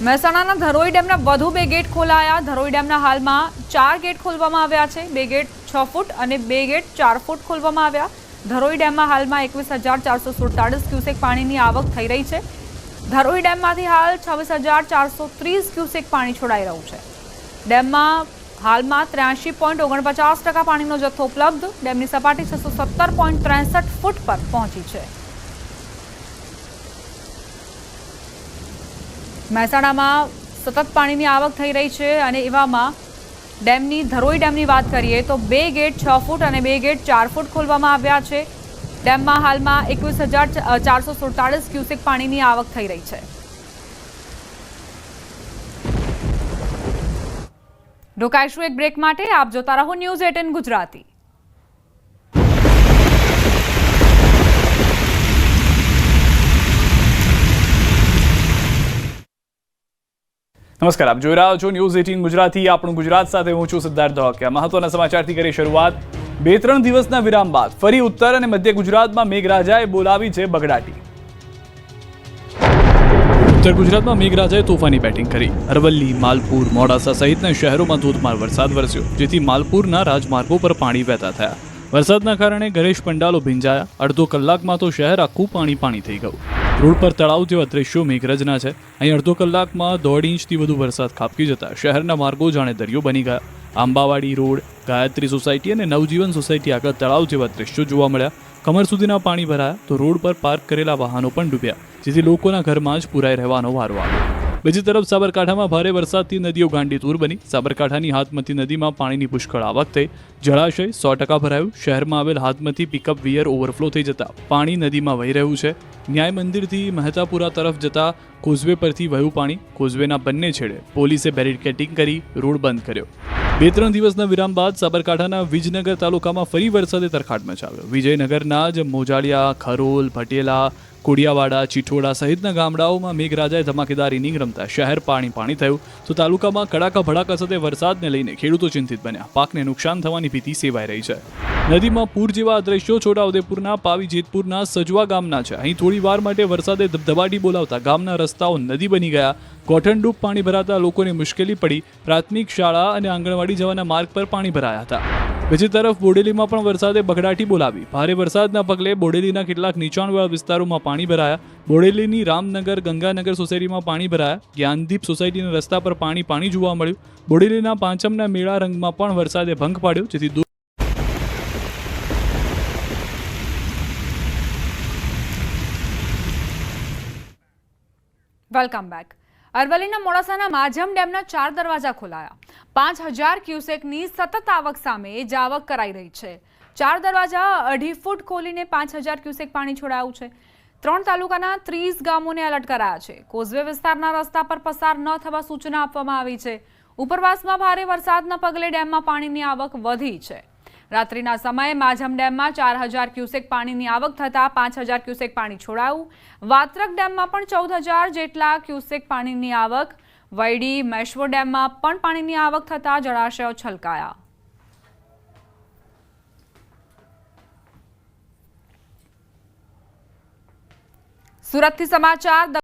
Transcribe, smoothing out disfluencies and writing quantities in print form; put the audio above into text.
મહેસાણાના ધરોઈ ડેમના વધુ 2 ગેટ ખોલાયા। ધરોઈ ડેમના હાલમાં 4 ગેટ ખોલવામાં આવ્યા છે। 2 ગેટ 6 ફૂટ અને 2 ગેટ 4 ફૂટ ખોલવામાં આવ્યા। ધરોઈ ડેમમાં હાલમાં 21,447 ક્યુસેક પાણીની આવક થઈ રહી છે। ધરોઈ ડેમમાંથી હાલ 26,430 ક્યુસેક પાણી છોડાઈ રહ્યું છે। ડેમમાં હાલમાં 83.49% પાણીનો જથ્થો ઉપલબ્ધ। ડેમની સપાટી 617.63 ફૂટ પર પહોંચી છે। મહેસાણામાં સતત પાણીની આવક થઈ રહી છે અને એવામાં ધરોઈ ડેમની વાત કરીએ તો 2 ગેટ 6 ફૂટ અને 2 ગેટ 4 ફૂટ ખોલવામાં આવ્યા છે। ડેમમાં હાલમાં 21,447 ક્યુસેક પાણીની આવક થઈ રહી છે। રોકાઈશું એક બ્રેક માટે। આપ જોતા રહો ન્યૂઝ 18 ગુજરાતી। નમસ્કાર, આપ જોઈ રહ્યા છો ન્યૂઝ 18 ગુજરાતી। આપણું ગુજરાત સાથે હું છું સિદ્ધાર્થ ધોળકિયા। મહત્વના સમાચારથી કરી શરૂઆત। 2-3 દિવસના વિરામ બાદ ફરી ઉત્તર અને મધ્ય ગુજરાતમાં મેઘરાજાએ બોલાવી છે બગડાટી। ઉત્તર ગુજરાતમાં મેઘરાજાએ તોફાની બેટિંગ કરી। અરવલ્લી, માલપુર, મોડાસા સહિતના શહેરોમાં ધોધમાર વરસાદ વરસ્યો, જેથી માલપુરના રાજમાર્ગો પર પાણી વહેતા થયા। વરસાદના કારણે ગણેશ પંડાલો ભીંજાયા। અડધો કલાકમાં તો શહેર આખું પાણી થઈ ગયું। રોડ પર તળાવ જેવા દ્રશ્યો મેઘરજના છે। અહીં અડધો કલાકમાં 1.5 ઇંચથી વધુ વરસાદ ખાબકી જતા શહેરના માર્ગો જાણે દરિયો બની ગયા। આંબાવાડી રોડ, ગાયત્રી સોસાયટી અને નવજીવન સોસાયટી આગળ તળાવ જેવા દ્રશ્યો જોવા મળ્યા। કમર સુધીના પાણી ભરાયા તો રોડ પર પાર્ક કરેલા વાહનો પણ ડૂબ્યા, જેથી લોકોના ઘરમાં જ પુરાઈ રહેવાનો વારો આવ્યો। બીજી તરફ સાબરકાંઠામાં ભારે વરસાદથી નદીઓ ગાંડીતુર બની। સાબરકાંઠાની હાથમતી નદીમાં પાણીની પુષ્કળ આવક થઈ। જળાશય 100% ભરાયું। શહેરમાં આવેલ હાથમતી પિકઅપ વિયર ઓવરફ્લો થઈ જતા પાણી નદીમાં વહી રહ્યું છે। ન્યાય મંદિરથી મહેતાપુરા તરફ જતા કોઝવે પરથી વહ્યું પાણી। કોઝવેના બંને છેડે પોલીસે બેરિકેડિંગ કરી રોડ બંધ કર્યો। 2-3 દિવસના વિરામ બાદ સાબરકાંઠાના વિજયનગર તાલુકામાં ફરી વરસાદે તરખાટ મચાવ્યો। વિજયનગરના જ મોજાળિયા, ખરોલ, ભટેલા, કોડિયાવાડા, ચીઠોડા સહિતના ગામડાઓમાં મેઘરાજાએ ધમાકેદાર ઇનિંગ રમતા શહેર પાણી થયું તો તાલુકામાં કડાકા ભડાકા સાથે વરસાદને લઈને ખેડૂતો ચિંતિત બન્યા। પાકને નુકસાન થવાની ભીતિ સેવાઈ રહી છે। નદીમાં પૂર જેવા દ્રશ્યો છોટાઉદેપુરના પાવી જેતપુરના સજવા ગામના છે। અહીં થોડી વાર માટે વરસાદે ધબધબાટી બોલાવતા ગામના રસ્તાઓ નદી બની ગયા। ગોઠણડૂબ પાણી ભરાતા લોકોને મુશ્કેલી પડી। પ્રાથમિક શાળા અને આંગણવાડી જવાના માર્ગ પર પાણી ભરાયા હતા। બીજી તરફ બોડેલીમાં પણ વરસાદે બગડાટી બોલાવી। ભારે વરસાદના પગલે બોડેલીના કેટલાક નીચાણવાળા વિસ્તારોમાં પાણી ભરાયા। બોડેલીની રામનગર, ગંગાનગર સોસાયટીમાં પાણી ભરાયા। જ્ઞાનદીપ સોસાયટીના રસ્તા પર પાણી જોવા મળ્યું। બોડેલીના પાંચમના મેળા રંગમાં પણ વરસાદે ભંગ પાડ્યો, જેથી વેલકમ બેક। અરવલ્લીના મોડાસાના માજમ ડેમના 4 દરવાજા ખોલાયા। 5,000 ક્યુસેકની સતત આવક સામે જાવક કરાઈ રહી છે। 4 દરવાજા 2.5 ફૂટ ખોલીને 5,000 ક્યુસેક પાણી છોડાયું છે। 3 તાલુકાના 30 ગામોને એલર્ટ કરાયા છે। કોઝવે વિસ્તારના રસ્તા પર પસાર ન થવા સૂચના આપવામાં આવી છે। ઉપરવાસમાં ભારે વરસાદના પગલે ડેમમાં પાણીની આવક વધી છે। રાત્રિના સમયે માજમ ડેમમાં 4,000 ક્યુસેક પાણીની આવક થતાં 5,000 ક્યુસેક પાણી છોડાયું। વાત્રક ડેમમાં પણ 14,000 જેટલા ક્યુસેક પાણીની આવક। વૈડી, મેશ્વો ડેમમાં પણ પાણીની આવક થતાં જળાશયો છલકાયા। સુરતથી સમાચાર।